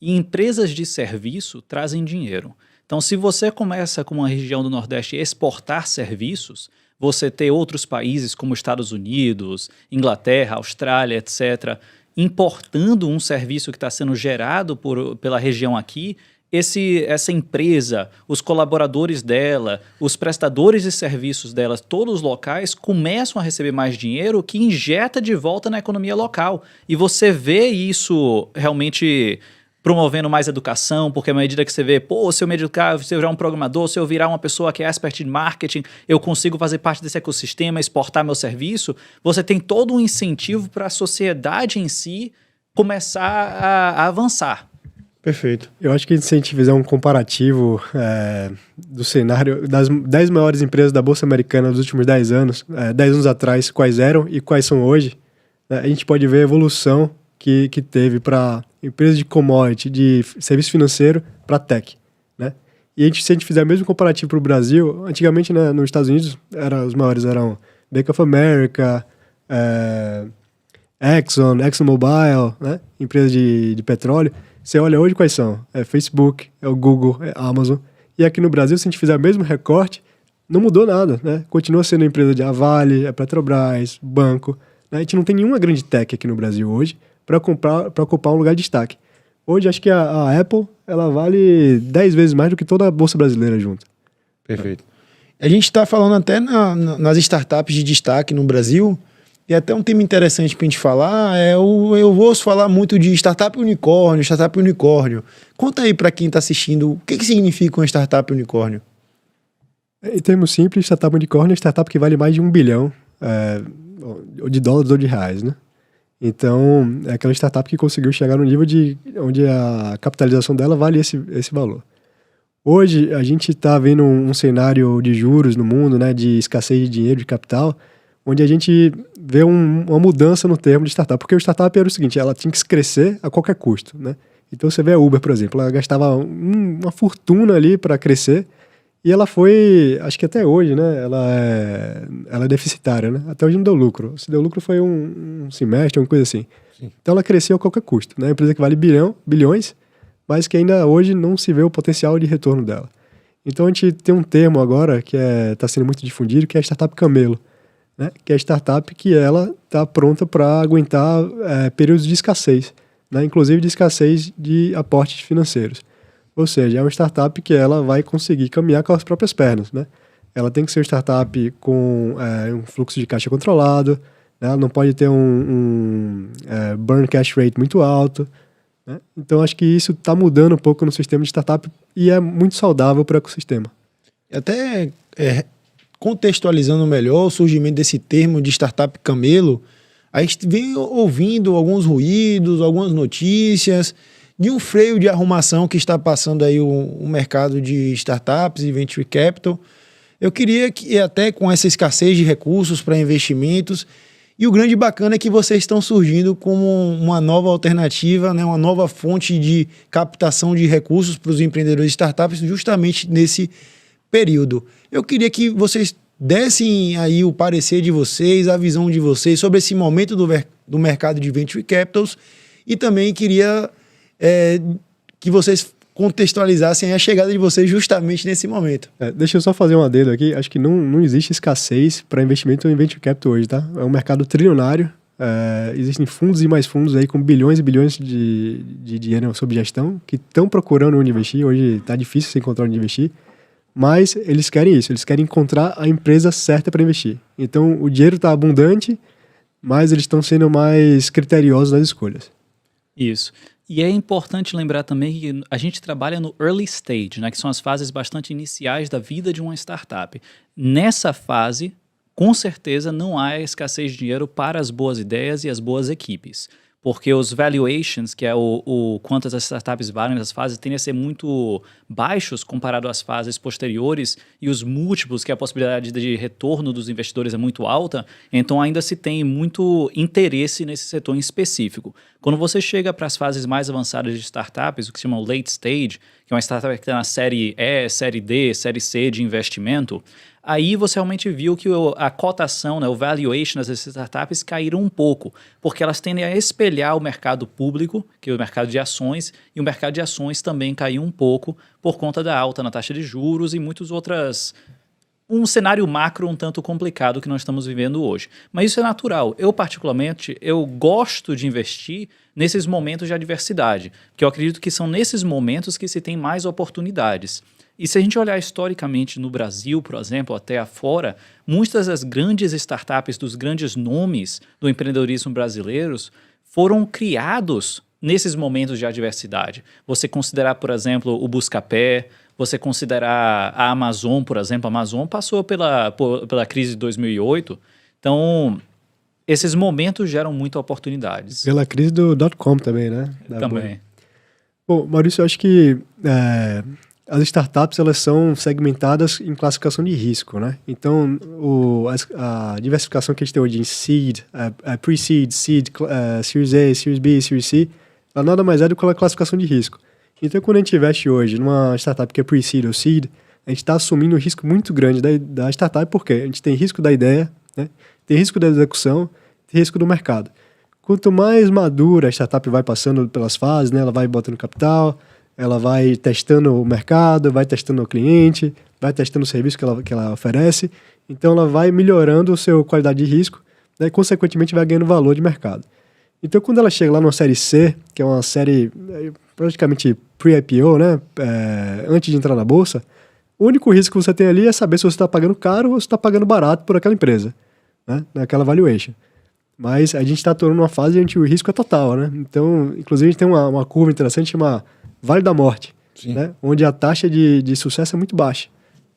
E empresas de serviço trazem dinheiro. Então, se você começa com uma região do Nordeste a exportar serviços, você ter outros países como Estados Unidos, Inglaterra, Austrália, etc., importando um serviço que está sendo gerado pela região aqui, essa empresa, os colaboradores dela, os prestadores de serviços dela, todos os locais começam a receber mais dinheiro que injeta de volta na economia local. E você vê isso realmente promovendo mais educação, porque à medida que você vê, se eu me educar, se eu virar um programador, se eu virar uma pessoa que é expert em marketing, eu consigo fazer parte desse ecossistema, exportar meu serviço, você tem todo um incentivo para a sociedade em si começar a avançar. Perfeito. Eu acho que se a gente fizer um comparativo do cenário das 10 maiores empresas da Bolsa Americana dos últimos 10 anos, 10 anos atrás, quais eram e quais são hoje, a gente pode ver a evolução que teve para empresas de commodity, de serviço financeiro, para tech, né? E se a gente fizer o mesmo comparativo para o Brasil, antigamente, né, nos Estados Unidos, os maiores eram Bank of America, ExxonMobil, né, empresas de petróleo. Você olha hoje quais são? Facebook, o Google, a Amazon. E aqui no Brasil, se a gente fizer o mesmo recorte, não mudou nada, né? Continua sendo empresa de Vale, Petrobras, banco. Né? A gente não tem nenhuma grande tech aqui no Brasil hoje para ocupar um lugar de destaque. Hoje, acho que a Apple ela vale 10 vezes mais do que toda a Bolsa brasileira junto. Perfeito. A gente está falando até nas startups de destaque no Brasil, e até um tema interessante para a gente falar eu ouço falar muito de startup unicórnio. Conta aí para quem está assistindo, o que significa uma startup unicórnio? Em termos simples, startup unicórnio é startup que vale mais de 1 bilhão de dólares ou de reais, né? Então, é aquela startup que conseguiu chegar no nível onde a capitalização dela vale esse valor. Hoje, a gente está vendo um cenário de juros no mundo, né, de escassez de dinheiro, de capital, onde a gente vê uma mudança no termo de startup. Porque o startup era o seguinte, ela tinha que crescer a qualquer custo, né? Então, você vê a Uber, por exemplo, ela gastava uma fortuna ali para crescer, e ela foi, acho que até hoje, né, ela é deficitária, né? Até hoje não deu lucro. Se deu lucro foi um semestre, uma coisa assim. Sim. Então ela cresceu a qualquer custo, né? Uma empresa que vale bilhões, mas que ainda hoje não se vê o potencial de retorno dela. Então a gente tem um termo agora que está sendo muito difundido, que é a startup camelo, né? Que é a startup que ela está pronta para aguentar períodos de escassez, né? Inclusive de escassez de aportes financeiros. Ou seja, é uma startup que ela vai conseguir caminhar com as próprias pernas, né? Ela tem que ser uma startup com um fluxo de caixa controlado, né? Ela não pode ter um burn cash rate muito alto, né? Então, acho que isso está mudando um pouco no sistema de startup e é muito saudável para o ecossistema. Até contextualizando melhor o surgimento desse termo de startup camelo, a gente vem ouvindo alguns ruídos, algumas notícias de um freio de arrumação que está passando aí o mercado de startups e venture capital. Eu queria que, até com essa escassez de recursos para investimentos, e o grande bacana é que vocês estão surgindo como uma nova alternativa, né, uma nova fonte de captação de recursos para os empreendedores de startups justamente nesse período. Eu queria que vocês dessem aí o parecer de vocês, a visão de vocês sobre esse momento do mercado de venture capitals, e também queria que vocês contextualizassem a chegada de vocês justamente nesse momento. Deixa eu só fazer um adendo aqui. Acho que não existe escassez para investimento em venture capital hoje, tá? É um mercado trilionário. Existem fundos e mais fundos aí com bilhões e bilhões de dinheiro sob gestão que estão procurando onde investir. Hoje está difícil você encontrar onde investir, mas eles querem isso. Eles querem encontrar a empresa certa para investir. Então, o dinheiro está abundante, mas eles estão sendo mais criteriosos nas escolhas. Isso. E é importante lembrar também que a gente trabalha no early stage, né, que são as fases bastante iniciais da vida de uma startup. Nessa fase, com certeza, não há escassez de dinheiro para as boas ideias e as boas equipes. Porque os valuations, que é o quanto as startups valem nas fases, tendem a ser muito baixos comparado às fases posteriores, e os múltiplos, que é a possibilidade de retorno dos investidores é muito alta, então ainda se tem muito interesse nesse setor em específico. Quando você chega para as fases mais avançadas de startups, o que se chama late stage, que é uma startup que está na série E, série D, série C de investimento, aí você realmente viu que a cotação, né, o valuation das startups caíram um pouco, porque elas tendem a espelhar o mercado público, que é o mercado de ações, e o mercado de ações também caiu um pouco por conta da alta na taxa de juros e muitas outras... Um cenário macro um tanto complicado que nós estamos vivendo hoje. Mas isso é natural. Eu, particularmente, gosto de investir nesses momentos de adversidade, porque eu acredito que são nesses momentos que se tem mais oportunidades. E se a gente olhar historicamente no Brasil, por exemplo, até afora, muitas das grandes startups, dos grandes nomes do empreendedorismo brasileiros foram criados nesses momentos de adversidade. Você considerar, por exemplo, o Buscapé, você considerar a Amazon, por exemplo. A Amazon passou pela crise de 2008, então esses momentos geram muitas oportunidades. Pela crise do .com também, né? Também. Bom, Maurício, eu acho que as startups, elas são segmentadas em classificação de risco, né? Então, a diversificação que a gente tem hoje em seed, pre-seed, seed, Series A, Series B, Series C, ela nada mais é do que uma classificação de risco. Então, quando a gente investe hoje numa startup que é pre-seed ou seed, a gente está assumindo um risco muito grande da startup, porque a gente tem risco da ideia, né? Tem risco da execução, tem risco do mercado. Quanto mais madura a startup vai passando pelas fases, né? Ela vai botando capital, ela vai testando o mercado, vai testando o cliente, vai testando o serviço que ela oferece. Então, ela vai melhorando a sua qualidade de risco, né? E, consequentemente, vai ganhando valor de mercado. Então, quando ela chega lá numa série C, que é uma série praticamente pre-IPO, né? Antes de entrar na bolsa, o único risco que você tem ali é saber se você está pagando caro ou se está pagando barato por aquela empresa, né? Naquela valuation. Mas a gente está atuando numa fase onde o risco é total, né? Então, inclusive, a gente tem uma curva interessante chamada Vale da Morte, né? Onde a taxa de sucesso é muito baixa.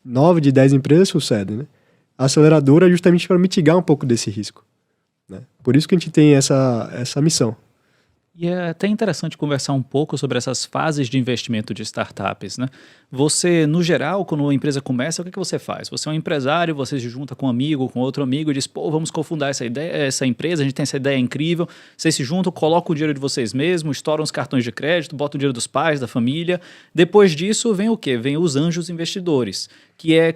9 de 10 empresas sucedem, né? A aceleradora é justamente para mitigar um pouco desse risco, né? Por isso que a gente tem essa missão. E é até interessante conversar um pouco sobre essas fases de investimento de startups, né? Você, no geral, quando uma empresa começa, o que você faz? Você é um empresário, você se junta com um amigo, com outro amigo e diz, pô, vamos cofundar essa empresa, a gente tem essa ideia incrível. Vocês se juntam, colocam o dinheiro de vocês mesmos, estouram os cartões de crédito, botam o dinheiro dos pais, da família. Depois disso, vem o quê? Vem os anjos investidores, que é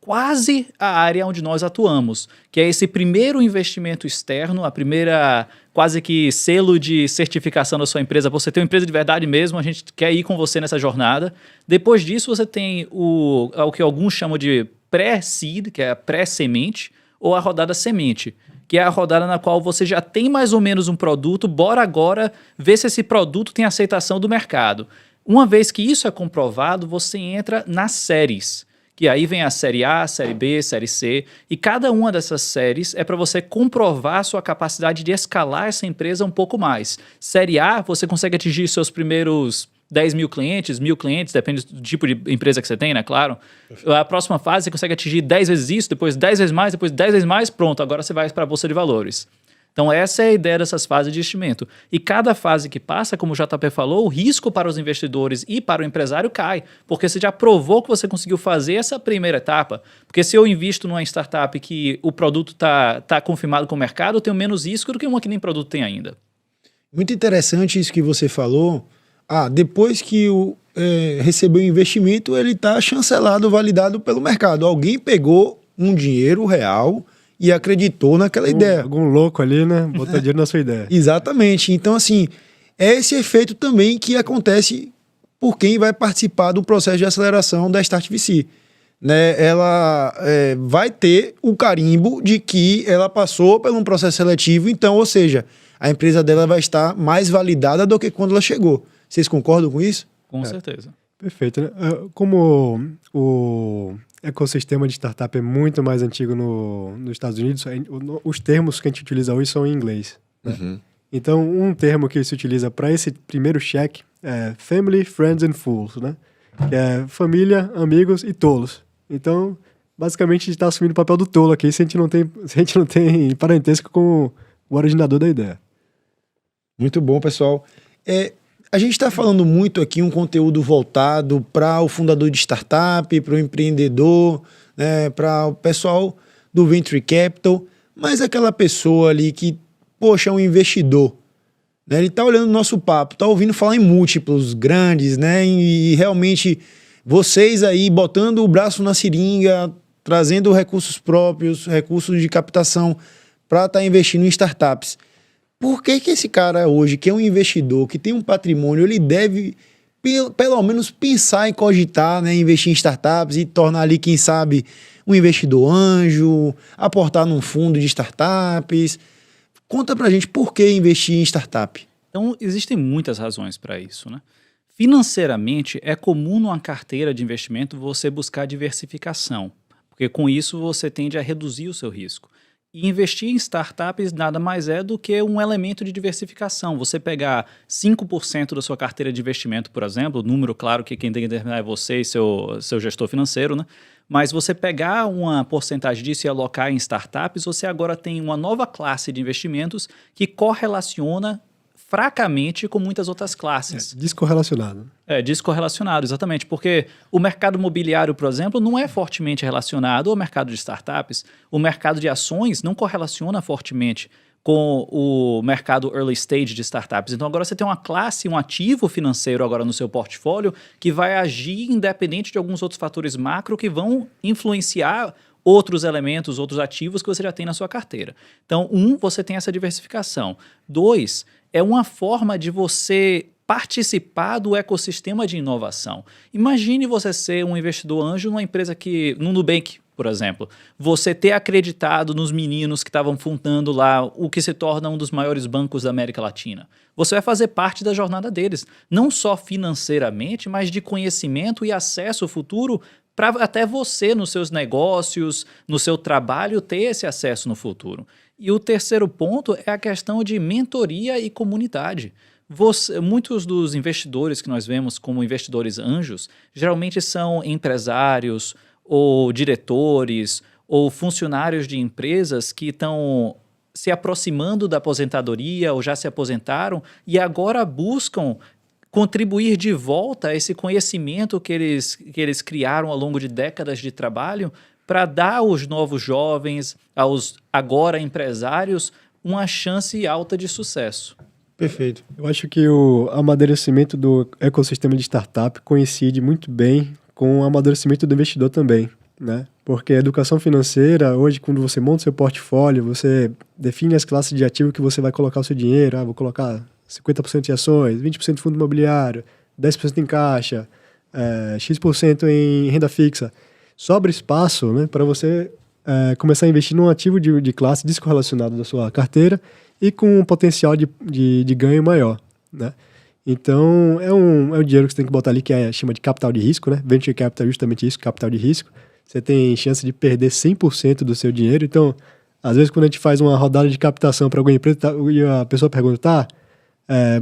quase a área onde nós atuamos, que é esse primeiro investimento externo, a primeira quase que selo de certificação da sua empresa. Você tem uma empresa de verdade mesmo, a gente quer ir com você nessa jornada. Depois disso, você tem o que alguns chamam de pré-seed, que é a pré-semente, ou a rodada semente, que é a rodada na qual você já tem mais ou menos um produto, bora agora ver se esse produto tem aceitação do mercado. Uma vez que isso é comprovado, você entra nas séries. Que aí vem a série A, série B, série C, e cada uma dessas séries é para você comprovar a sua capacidade de escalar essa empresa um pouco mais. Série A, você consegue atingir seus primeiros 10 mil clientes, 1.000 clientes, depende do tipo de empresa que você tem, né? Claro. A próxima fase, você consegue atingir 10 vezes isso, depois 10 vezes mais, depois 10 vezes mais, pronto, agora você vai para a Bolsa de Valores. Então essa é a ideia dessas fases de investimento. E cada fase que passa, como o JP falou, o risco para os investidores e para o empresário cai, porque você já provou que você conseguiu fazer essa primeira etapa. Porque se eu invisto numa startup que o produto tá confirmado com o mercado, eu tenho menos risco do que uma que nem produto tem ainda. Muito interessante isso que você falou. Depois que recebeu o investimento, ele está chancelado, validado pelo mercado. Alguém pegou um dinheiro real e acreditou naquela ideia. Algum louco ali, né? Botou dinheiro na sua ideia. Exatamente. Então, assim, é esse efeito também que acontece por quem vai participar do processo de aceleração da Start VC. Né? Ela vai ter o carimbo de que ela passou por um processo seletivo, então, ou seja, a empresa dela vai estar mais validada do que quando ela chegou. Vocês concordam com isso? Com certeza. Perfeito, né? Como o ecossistema de startup é muito mais antigo nos Estados Unidos, os termos que a gente utiliza hoje são em inglês, né? Uhum. Então, um termo que se utiliza para esse primeiro cheque é Family, Friends and Fools, né? Que é família, amigos e tolos. Então, basicamente, a gente está assumindo o papel do tolo aqui se a gente não tem parentesco com o originador da ideia. Muito bom, pessoal. A gente está falando muito aqui um conteúdo voltado para o fundador de startup, para o empreendedor, né, para o pessoal do Venture Capital, mas aquela pessoa ali que, poxa, é um investidor, né, ele está olhando o nosso papo, está ouvindo falar em múltiplos, grandes, né, e realmente vocês aí botando o braço na seringa, trazendo recursos próprios, recursos de captação para estar investindo em startups. Por que esse cara hoje, que é um investidor, que tem um patrimônio, ele deve pelo menos pensar em cogitar, né, investir em startups e tornar ali, quem sabe, um investidor anjo, aportar num fundo de startups? Conta pra gente por que investir em startup. Então, existem muitas razões para isso, né? Financeiramente, é comum numa carteira de investimento você buscar diversificação, porque com isso você tende a reduzir o seu risco. E investir em startups nada mais é do que um elemento de diversificação. Você pegar 5% da sua carteira de investimento, por exemplo, número claro que quem tem que determinar é você e seu gestor financeiro, né? Mas você pegar uma porcentagem disso e alocar em startups, você agora tem uma nova classe de investimentos que correlaciona fracamente com muitas outras classes. Descorrelacionado. Descorrelacionado, exatamente, porque o mercado imobiliário, por exemplo, não é fortemente relacionado ao mercado de startups. O mercado de ações não correlaciona fortemente com o mercado early stage de startups. Então agora você tem uma classe, um ativo financeiro agora no seu portfólio que vai agir independente de alguns outros fatores macro que vão influenciar outros elementos, outros ativos que você já tem na sua carteira. Então, você tem essa diversificação. 2, é uma forma de você participar do ecossistema de inovação. Imagine você ser um investidor anjo numa empresa no Nubank, por exemplo. Você ter acreditado nos meninos que estavam fundando lá o que se torna um dos maiores bancos da América Latina. Você vai fazer parte da jornada deles, não só financeiramente, mas de conhecimento e acesso futuro para até você, nos seus negócios, no seu trabalho, ter esse acesso no futuro. E o terceiro ponto é a questão de mentoria e comunidade. Muitos dos investidores que nós vemos como investidores anjos, geralmente são empresários ou diretores, ou funcionários de empresas que estão se aproximando da aposentadoria ou já se aposentaram e agora buscam contribuir de volta a esse conhecimento que eles criaram ao longo de décadas de trabalho para dar aos novos jovens, aos agora empresários, uma chance alta de sucesso. Perfeito. Eu acho que o amadurecimento do ecossistema de startup coincide muito bem com o amadurecimento do investidor também, né? Porque a educação financeira, hoje, quando você monta seu portfólio, você define as classes de ativo que você vai colocar o seu dinheiro. Vou colocar 50% em ações, 20% em fundo imobiliário, 10% em caixa, X% em renda fixa. Sobra espaço, né, para você começar a investir num ativo de classe descorrelacionado da sua carteira e com um potencial de ganho maior, né? Então, é um dinheiro que você tem que botar ali que chama de capital de risco, né? Venture capital é justamente isso, capital de risco. Você tem chance de perder 100% do seu dinheiro. Então, às vezes, quando a gente faz uma rodada de captação para alguma empresa e a pessoa pergunta,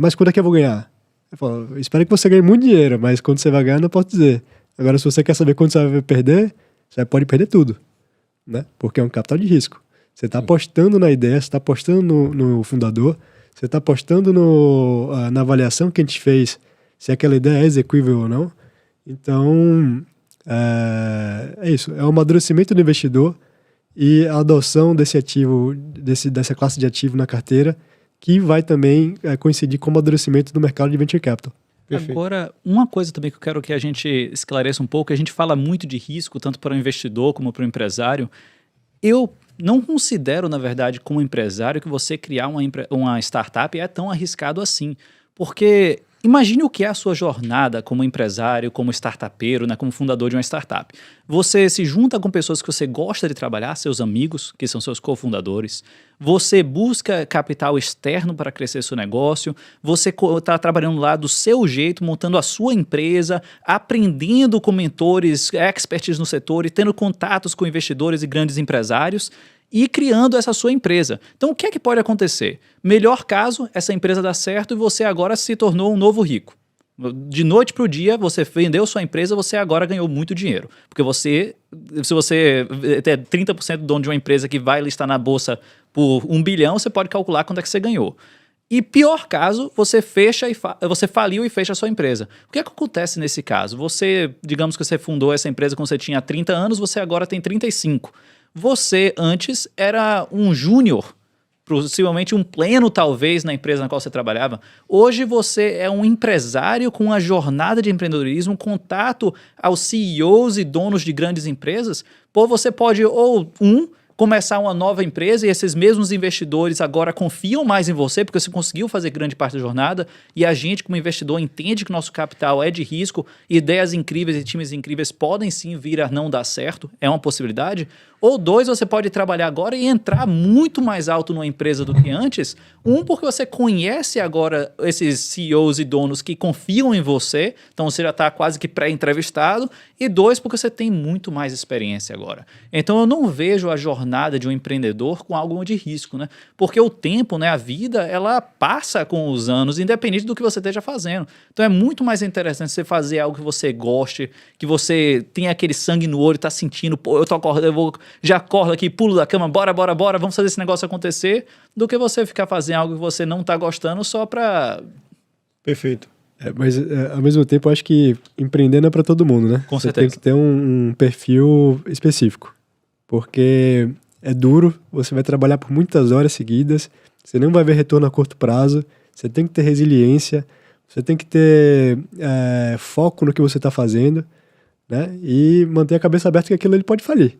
mas quando é que eu vou ganhar? Eu falo, eu espero que você ganhe muito dinheiro, mas quando você vai ganhar, não posso dizer. Agora, se você quer saber quando você vai perder, você pode perder tudo, né? Porque é um capital de risco. Você está apostando na ideia, você está apostando no fundador, você está apostando na avaliação que a gente fez, se aquela ideia é execuível ou não. Então, é isso. É o amadurecimento do investidor e a adoção desse ativo, dessa classe de ativo na carteira, que vai também coincidir com o amadurecimento do mercado de venture capital. Perfeito. Agora, uma coisa também que eu quero que a gente esclareça um pouco, a gente fala muito de risco, tanto para o investidor como para o empresário. Eu não considero, na verdade, como empresário, que você criar uma startup é tão arriscado assim. Porque imagine o que é a sua jornada como empresário, como startupeiro, né, como fundador de uma startup. Você se junta com pessoas que você gosta de trabalhar, seus amigos, que são seus cofundadores. Você busca capital externo para crescer seu negócio. Você está trabalhando lá do seu jeito, montando a sua empresa, aprendendo com mentores, experts no setor e tendo contatos com investidores e grandes empresários e criando essa sua empresa. Então, o que é que pode acontecer? Melhor caso, essa empresa dá certo e você agora se tornou um novo rico. De noite para o dia, você vendeu sua empresa, você agora ganhou muito dinheiro. Porque se você é 30% dono de uma empresa que vai listar na bolsa por 1 bilhão, você pode calcular quanto é que você ganhou. E pior caso, você faliu e fecha a sua empresa. O que é que acontece nesse caso? Digamos que você fundou essa empresa quando você tinha 30 anos, você agora tem 35. Você antes era um júnior, possivelmente um pleno talvez na empresa na qual você trabalhava. Hoje você é um empresário com uma jornada de empreendedorismo, contato aos CEOs e donos de grandes empresas. Você pode começar uma nova empresa e esses mesmos investidores agora confiam mais em você porque você conseguiu fazer grande parte da jornada e a gente como investidor entende que nosso capital é de risco, ideias incríveis e times incríveis podem sim vir a não dar certo, é uma possibilidade. Ou 2, você pode trabalhar agora e entrar muito mais alto numa empresa do que antes. Porque você conhece agora esses CEOs e donos que confiam em você, então você já está quase que pré-entrevistado. E 2, porque você tem muito mais experiência agora. Então eu não vejo a jornada de um empreendedor com algo de risco, né? Porque o tempo, né, a vida, ela passa com os anos, independente do que você esteja fazendo. Então é muito mais interessante você fazer algo que você goste, que você tenha aquele sangue no olho, está sentindo, eu tô acordando, já acordo aqui, pulo da cama, bora, vamos fazer esse negócio acontecer, do que você ficar fazendo algo que você não está gostando só para... Perfeito. Mas, ao mesmo tempo, eu acho que empreender não é para todo mundo, né? Com você certeza. tem que ter um perfil específico, porque é duro, você vai trabalhar por muitas horas seguidas, você não vai ver retorno a curto prazo, você tem que ter resiliência, você tem que ter foco no que você está fazendo, né? E manter a cabeça aberta que aquilo ele pode falir.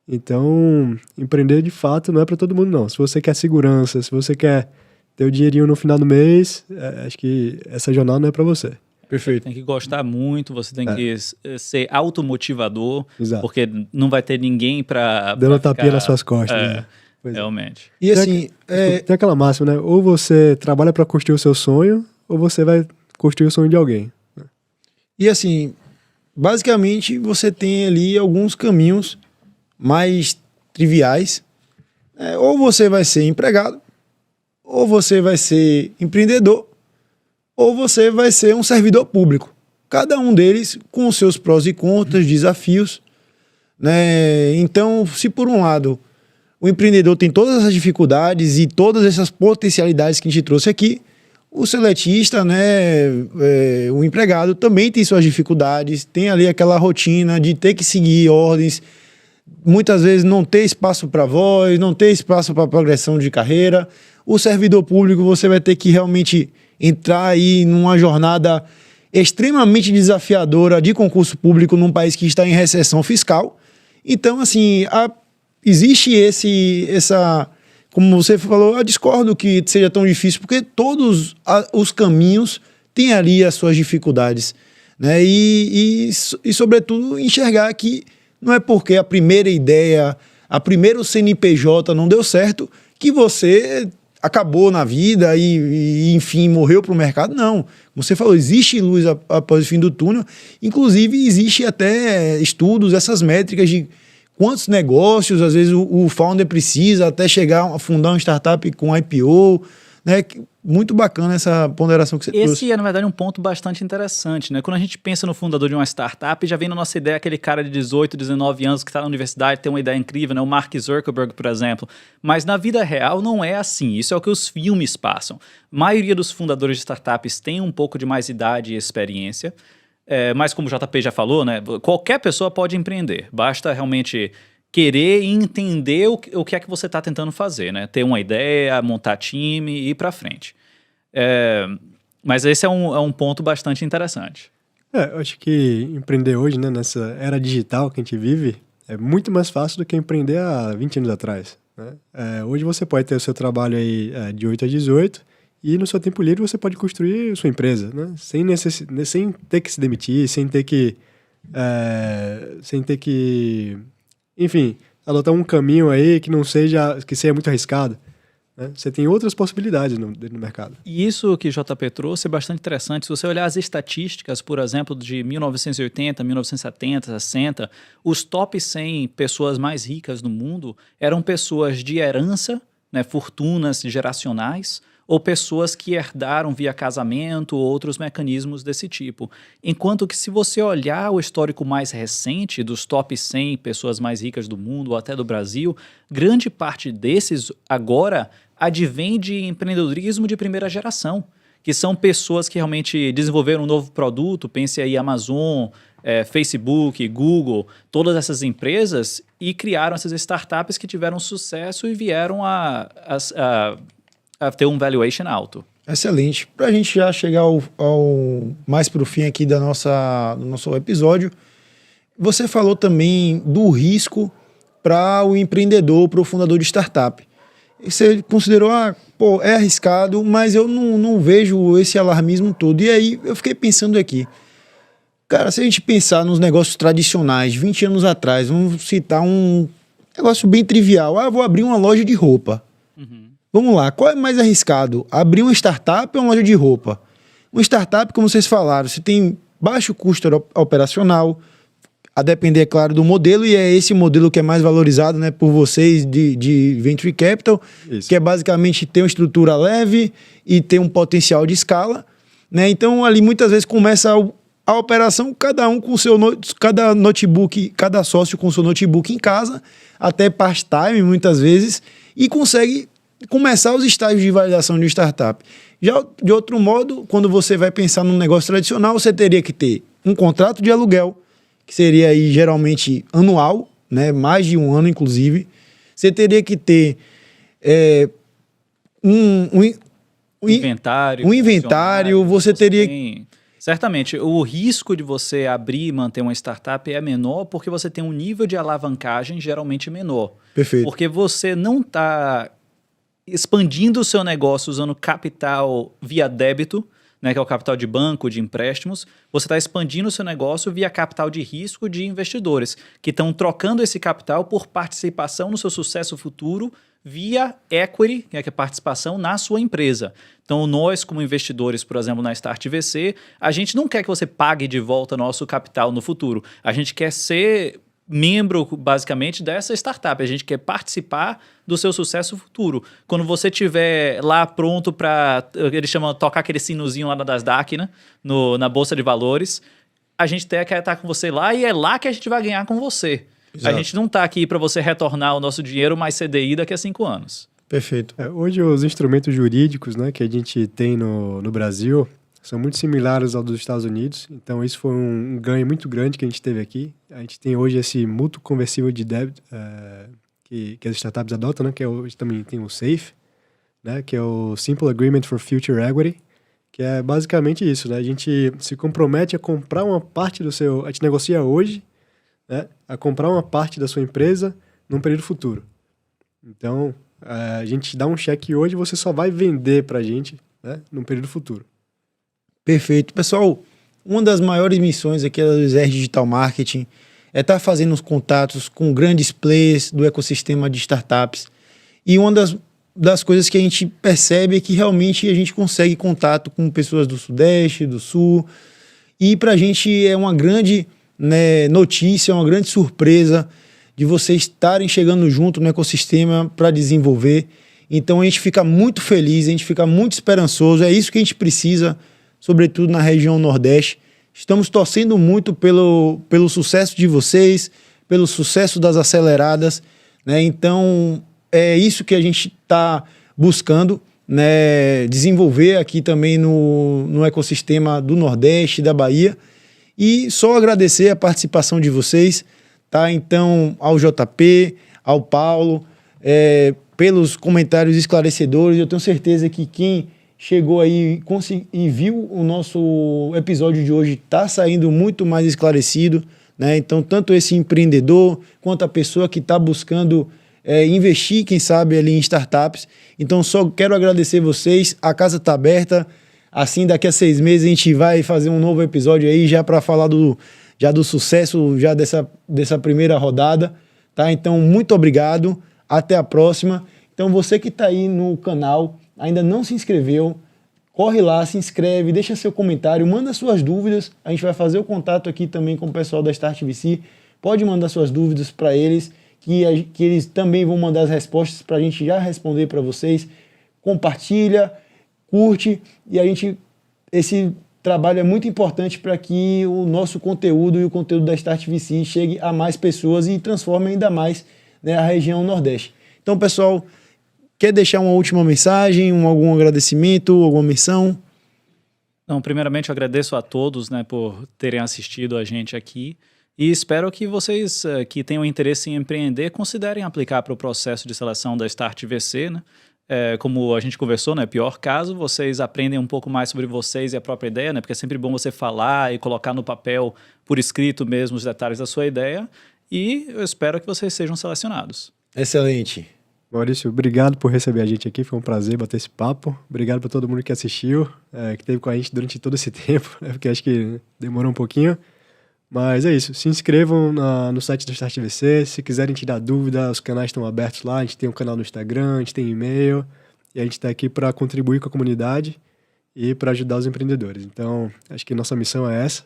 Então, empreender de fato não é para todo mundo, não. Se você quer segurança, se você quer ter o dinheirinho no final do mês, acho que essa jornada não é para você. Perfeito. Tem que gostar muito, você tem que ser automotivador, Exato. porque não vai ter ninguém para... Dando tapinha nas suas costas, né? Realmente. E assim, tem aquela máxima, né? Ou você trabalha para construir o seu sonho, ou você vai construir o sonho de alguém. E assim, basicamente você tem ali alguns caminhos mais triviais. Ou você vai ser empregado, ou você vai ser empreendedor, ou você vai ser um servidor público. Cada um deles com os seus prós e contras, desafios. né? Então, se por um lado o empreendedor tem todas essas dificuldades e todas essas potencialidades que a gente trouxe aqui, o seletista, né, o empregado também tem suas dificuldades, tem ali aquela rotina de ter que seguir ordens, muitas vezes não ter espaço para voz, não ter espaço para progressão de carreira. O servidor público, você vai ter que realmente entrar aí numa jornada extremamente desafiadora de concurso público num país que está em recessão fiscal. Então, assim, existe essa... Como você falou, eu discordo que seja tão difícil, porque todos os caminhos têm ali as suas dificuldades, né? E sobretudo, enxergar que não é porque a primeira ideia, a primeiro CNPJ não deu certo, que você acabou na vida e enfim, morreu para o mercado. Não. Como você falou, existe luz após o fim do túnel. Inclusive, existe até estudos, essas métricas de quantos negócios, às vezes, o founder precisa até chegar a fundar uma startup com IPO, né? Muito bacana essa ponderação que você trouxe. Esse é, na verdade, um ponto bastante interessante, né? Quando a gente pensa no fundador de uma startup, já vem na nossa ideia aquele cara de 18, 19 anos que está na universidade, tem uma ideia incrível, né? O Mark Zuckerberg, por exemplo. Mas na vida real não é assim. Isso é o que os filmes passam. A maioria dos fundadores de startups tem um pouco de mais idade e experiência. Mas como o JP já falou, né, qualquer pessoa pode empreender, basta realmente querer e entender o que é que você está tentando fazer, né? Ter uma ideia, montar time e ir para frente. Mas esse é um ponto bastante interessante. Eu acho que empreender hoje, né, nessa era digital que a gente vive, é muito mais fácil do que empreender há 20 anos atrás, né? Hoje você pode ter o seu trabalho aí de 8 a 18, e no seu tempo livre você pode construir sua empresa, né? Sem ter que se demitir, sem ter que, enfim, adotar um caminho aí que seja muito arriscado, né? Você tem outras possibilidades no mercado. E isso que o JP trouxe é bastante interessante. Se você olhar as estatísticas, por exemplo, de 1980, 1970, 60, os top 100 pessoas mais ricas do mundo eram pessoas de herança, né, fortunas geracionais, ou pessoas que herdaram via casamento ou outros mecanismos desse tipo. Enquanto que se você olhar o histórico mais recente dos top 100 pessoas mais ricas do mundo ou até do Brasil, grande parte desses agora advém de empreendedorismo de primeira geração, que são pessoas que realmente desenvolveram um novo produto, pense aí Amazon, Facebook, Google, todas essas empresas, e criaram essas startups que tiveram sucesso e vieram a ter um valuation alto. Excelente. Para a gente já chegar mais para o fim aqui do nosso episódio, você falou também do risco para o empreendedor, para o fundador de startup. Você considerou, é arriscado, mas eu não vejo esse alarmismo todo. E aí eu fiquei pensando aqui, cara, se a gente pensar nos negócios tradicionais, 20 anos atrás, vamos citar um negócio bem trivial. Vou abrir uma loja de roupa. Uhum. Vamos lá, qual é mais arriscado? Abrir uma startup ou uma loja de roupa? Uma startup, como vocês falaram, você tem baixo custo operacional, a depender, é claro, do modelo, e é esse modelo que é mais valorizado, né, por vocês de Venture Capital, isso, que é basicamente ter uma estrutura leve e ter um potencial de escala, né? Então, ali muitas vezes começa a operação, cada um com cada notebook, cada sócio com seu notebook em casa, até part-time muitas vezes, e consegue começar os estágios de validação de startup. Já de outro modo, quando você vai pensar num negócio tradicional, você teria que ter um contrato de aluguel, que seria aí geralmente anual, né, mais de um ano inclusive. Você teria que ter um inventário, você teria... Certamente, o risco de você abrir e manter uma startup é menor porque você tem um nível de alavancagem geralmente menor. Perfeito. Porque você não está expandindo o seu negócio usando capital via débito, né, que é o capital de banco, de empréstimos. Você está expandindo o seu negócio via capital de risco de investidores, que estão trocando esse capital por participação no seu sucesso futuro via equity, que é a participação na sua empresa. Então, nós, como investidores, por exemplo, na Start VC, a gente não quer que você pague de volta nosso capital no futuro. A gente quer ser membro, basicamente, dessa startup. A gente quer participar do seu sucesso futuro. Quando você estiver lá pronto para, eles chamam, tocar aquele sinozinho lá na Nasdaq, né? Na Bolsa de Valores, a gente quer estar com você lá e é lá que a gente vai ganhar com você. Exato. A gente não está aqui para você retornar o nosso dinheiro mais CDI daqui a 5 anos. Perfeito. Hoje os instrumentos jurídicos, né, que a gente tem no Brasil são muito similares aos dos Estados Unidos. Então isso foi um ganho muito grande que a gente teve aqui. A gente tem hoje esse mútuo conversível de débito que as startups adotam, né, que hoje também tem o SAFE, né, que é o Simple Agreement for Future Equity, que é basicamente isso, né? A gente se compromete a comprar uma parte do seu... A gente negocia hoje, né, a comprar uma parte da sua empresa num período futuro. Então, a gente dá um cheque hoje e você só vai vender pra gente, né, num período futuro. Perfeito. Pessoal, uma das maiores missões aqui da Zero Digital Marketing é estar fazendo os contatos com grandes players do ecossistema de startups. E uma das coisas que a gente percebe é que realmente a gente consegue contato com pessoas do Sudeste, do Sul. E para a gente é uma grande, né, notícia, uma grande surpresa de vocês estarem chegando junto no ecossistema para desenvolver. Então a gente fica muito feliz, a gente fica muito esperançoso. É isso que a gente precisa, sobretudo na região Nordeste. Estamos torcendo muito pelo sucesso de vocês, pelo sucesso das aceleradas, né? Então é isso que a gente está buscando, né, desenvolver aqui também no ecossistema do Nordeste, da Bahia. E só agradecer a participação de vocês, tá? Então, ao JP, ao Paulo, pelos comentários esclarecedores. Eu tenho certeza que quem chegou aí e viu o nosso episódio de hoje está saindo muito mais esclarecido, né? Então, tanto esse empreendedor quanto a pessoa que está buscando investir, quem sabe, ali em startups. Então, só quero agradecer vocês. A casa está aberta. Assim, daqui a 6 meses a gente vai fazer um novo episódio aí já para falar do sucesso já dessa primeira rodada, tá? Então, muito obrigado. Até a próxima. Então, você que está aí no canal, ainda não se inscreveu, corre lá, se inscreve, deixa seu comentário, manda suas dúvidas. A gente vai fazer o contato aqui também com o pessoal da Start VC. Pode mandar suas dúvidas para eles, que eles também vão mandar as respostas para a gente já responder para vocês. Compartilha, curte, e esse trabalho é muito importante para que o nosso conteúdo e o conteúdo da Start VC chegue a mais pessoas e transforme ainda mais, né, a região Nordeste. Então, pessoal, quer deixar uma última mensagem, algum agradecimento, alguma menção? Não, primeiramente eu agradeço a todos, né, por terem assistido a gente aqui. E espero que vocês que tenham interesse em empreender considerem aplicar para o processo de seleção da Start VC, né? Como a gente conversou, né? Pior caso, vocês aprendem um pouco mais sobre vocês e a própria ideia, né? Porque é sempre bom você falar e colocar no papel, por escrito mesmo, os detalhes da sua ideia. E eu espero que vocês sejam selecionados. Excelente. Maurício, obrigado por receber a gente aqui. Foi um prazer bater esse papo. Obrigado para todo mundo que assistiu, que esteve com a gente durante todo esse tempo, né? Porque acho que demorou um pouquinho. Mas é isso, se inscrevam no site do Start VC, se quiserem tirar dúvida, os canais estão abertos lá, a gente tem um canal no Instagram, a gente tem e-mail, e a gente está aqui para contribuir com a comunidade e para ajudar os empreendedores. Então, acho que nossa missão é essa,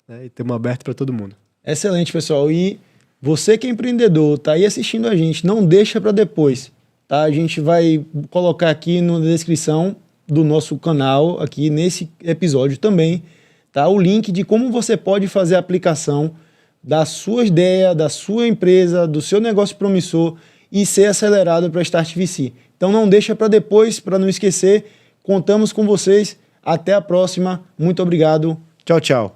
né, e estamos abertos para todo mundo. Excelente, pessoal. E você que é empreendedor, tá aí assistindo a gente, não deixa para depois, tá? A gente vai colocar aqui na descrição do nosso canal, aqui nesse episódio também, tá? O link de como você pode fazer a aplicação da sua ideia, da sua empresa, do seu negócio promissor e ser acelerado para Start VC. Então não deixa para depois, para não esquecer. Contamos com vocês. Até a próxima. Muito obrigado. Tchau, tchau.